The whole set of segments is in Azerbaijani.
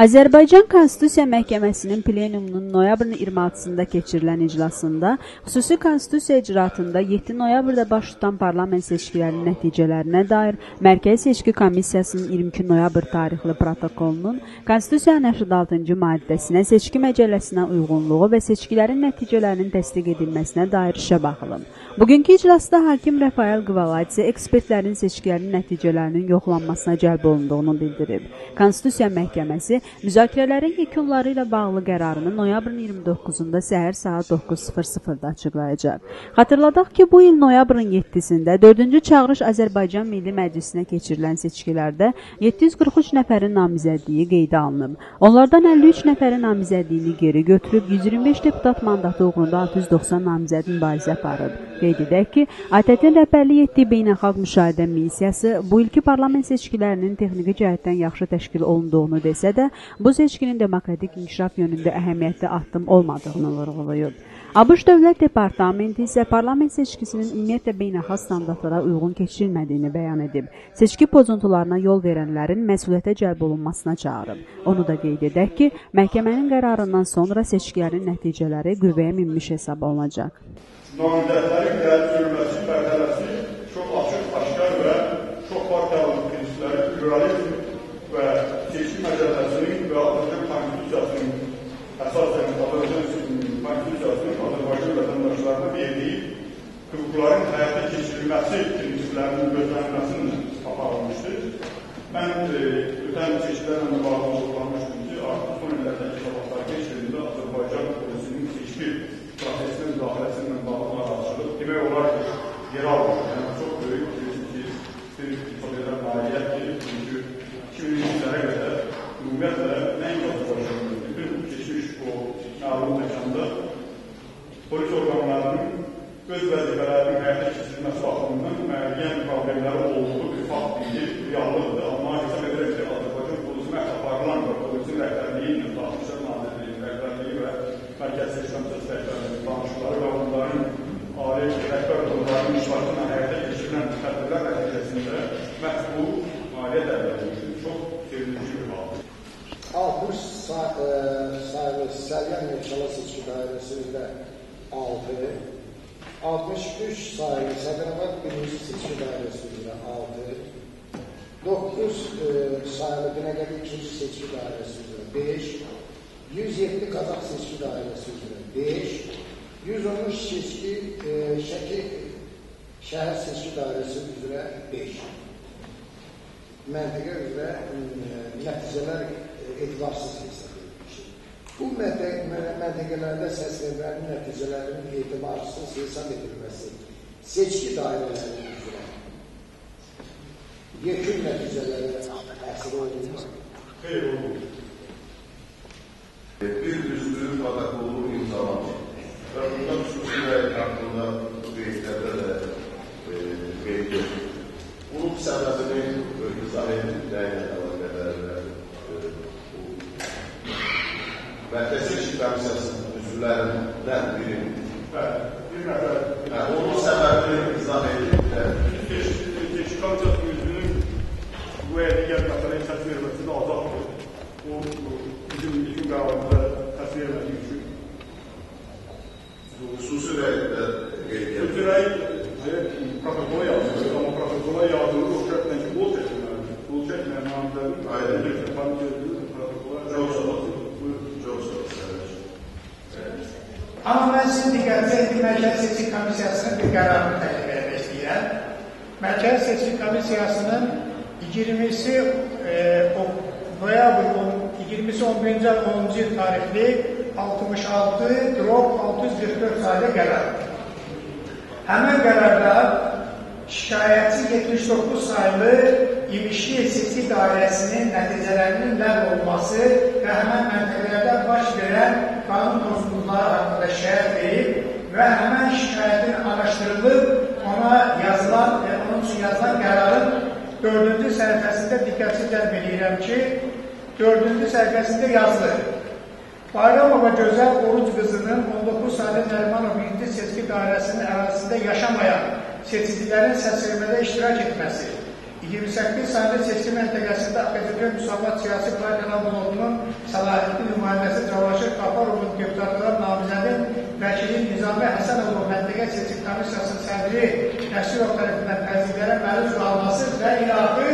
Azərbaycan Konstitusiya Məhkəməsinin plenumunun noyabrın 26-sında keçirilən iclasında xüsusi konstitusiya icraatında 7 noyabrda baş tutan parlament seçkilərinin nəticələrinə dair Mərkəzi Seçki Komissiyasının 22 noyabr tarixli protokolunun Konstitusiyanın 66-cı maddəsinə, seçki məcəlləsinə uyğunluğu və seçkilərin nəticələrinin təsdiq edilməsinə dair işə baxılıb. Bugünkü iclasda hakim Rafael Qvaladze ekspertlərin seçkilərin nəticələrinin yoxlanmasına cəlb olunduğunu bildirib. Konstitusiya Məhkəməsi müzakirələrin yekunları ilə bağlı qərarını noyabrın 29-da səhər saat 9:00-da açıqlayacaq. Xatırladaq ki, bu il noyabrın 7-sində 4-cü çağırış Azərbaycan Milli Məclisinə keçirilən seçkilərdə 743 nəfərin namizədliyi qeydə alınıb. Onlardan 53 nəfərin namizədliyini geri götürüb, 125 deputat mandatı uğrunda 690 namizəd mübarizə aparıb. Qeyd edək ki, ATƏT-in rəhbərlik etdiyi beynəlxalq müşahidə missiyası bu ilki parlament seçkilərinin texniki cəhətdən yaxşı təşkil olunduğunu desə də, bu seçkinin demokratik inkişaf yönündə əhəmiyyətli addım olmadığını vurğulayıb. ABŞ Dövlət Departamenti isə parlament seçkisinin ümumiyyətlə beynəlxalq standartlara uyğun keçirilmədiyini bəyan edib. Seçki pozuntularına yol verənlərin məsuliyyətə cəlb olunmasına çağırıb. Onu da qeyd edək ki, məhkəmənin qərarından sonra seçkilərin nəticələri qüvvəyə minmiş hesab olunacaq. Namizədlərin gəlib görülməsi pərdələsi çox açıq, aşkar və çox partiyalı prinsipləri, pluralizm və seçki məcəlləsinin və Azərbaycan Konstitusiyasının əsasən Azərbaycan Konstitusiyasının Azərbaycan vətəndaşlarına verdiyi hüquqların həyata keçirilməsi prinsiplərinin gözlənilməsinin aparılmışdır. Mən ötən seçkilərlə bağlı oluşlanmışdım ki, artıq son illərdəki sabahlar keçirində Azərbaycan polisinin seçki prosesinin müdaxiləsindən bağlı araşdırılıb. Demək olar ki, yer almış. Yəni, çox böyük bir ifadələr nailiyyətdir. Çünki 2000-ci illərə qədər ümumiyyətlə nəinki Azərbaycanın bütün keçmiş o məlum məkanda polis orqanlarının öz vəzifələrinin həyata keçirilməsi baxımından müəyyən problemləri olduğu bir fakt deyil, reallıqdır. Amma hesab edərək ki, Azərbaycan polisi aparılan və polisin rəhbərliyi ilə Daxilişlər Nazirliyinin rəhbərliyi və Mərkəzi Seçki Komissiyası rəhbərliyi danışıqları və onların ali rəhbər qurumlarının iştirakı ilə həyata keçirilən tədbirlər nəticəsində məhz bu maliyyə dərbəliyi çox sevindirici bir haldır. 60 sayılı Səryan Neftçala Seçki Dairəsində 6, 63 sayılı Səqrəbat 1-ci Seçki Dairəsində 6, 9 sayılı Binəqədi 2-ci Seçki Dairəsində 5, 107 Qazax Seçki Dairəsi üzrə 5, 113 Şəki Şəhər Seçki Dairəsi üzrə 5. Məntəqə üzrə nəticələr etibarsız hesab edilmişdir. Bu məntəqələrdə səs vermənin nəticələrinin etibarsız hesab edilməsi seçki dairələri üzrə yekun nəticələri təsir olunmaz. Xeyr, olunmaz. Bir üstü protokolunu imzalamış və bunda xüsusi və haqqında bu qeydlərdə də qeyd edilir. Bunun səbəbini izah edilməklə əlaqədar Mərkəzi Seçki Komissiyasının üzvlərindən birinin bir nəfər onun səbəbini izah edilməklə Seçki Komissiyasının üzvünün bu digər məsələyə səs verməsi də azaddır. O, bizim ilkin qərarımıza təsvir etmədiyi üçün xüsusi rəydə qeyd edilir. Xüsusi rəy protokola yazılır, amma protokola yazılır o şərtlə ki, bol çəkilməlidir. Bol çəkməyən namizədin ayrıca komisiya edilir, protokola Çox sağ olun. Amma mən sizin diqqətinizə Mərkəzi Seçki Komissiyasının bir qərarını təklif etmək istəyirəm. Mərkəzi Seçki Komissiyasının 20-si noyabr 20-si 11-ci ay 10-cu il tarixli 66/644 sayılı qərardır. Həmən qərarda şikayətçi 79 sayılı İmişli Seçki Dairəsinin nəticələrinin ləğv olunması və həmən məntəqələrdə baş verən qanun pozuntuları haqqında şikayət verib və həmən şikayətin araşdırılıb ona yazılan və onun üçün yazılan qərarın 4-cü səhifəsində diqqətli cəlb edirəm ki, 4-cü səhifəsində yazılır. Bayramova Gözəl Oruc qızının 19 sayılı Nərimanov 1-ci Seçki Dairəsinin ərazisində yaşamayan seçicilərin səs vermədə iştirak etməsi, 28 sayılı seçki məntəqəsində AKDP Müsavat Siyasi Partiyalar Blokunun səlahiyyətli nümayəndəsi Cavanşir Qaparovun deputatlar namizədin vəkili Nizami Həsənovun məntəqə seçki komissiyasının sədri Nəsirov tərəfindən təzyiqlərə məruz qalması və ilaxı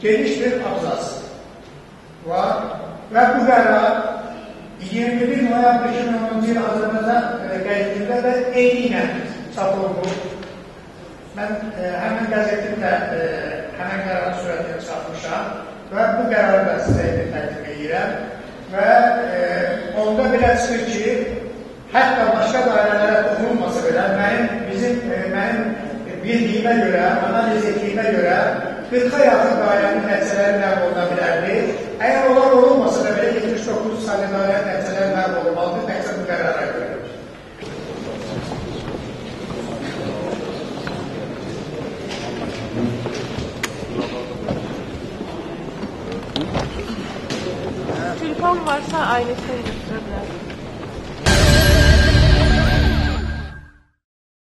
geniş bir abzası var və bu qərar 21 noyabr 2010-cu il Azərbaycan qəzetində də eyni çap olunur. Mən həmin qəzetimdə həmin qərarın sürətini çatmışam və bu qərarı da sizə təqdim edirəm və onda belə çıxır ki, hətta başqa dairələrə toxunulmasa belə mənim bildiyimə görə, analiz etdiyimə görə 40-a yaxın dairənin nəticələri ləğv oluna bilərdi. Əgər onlar olunmasa da belə 79 sayılı dairənin nəticələri ləğv olunmalıdır, təkcə bu qərara görə. Telefon varsa ailesine götürebilir.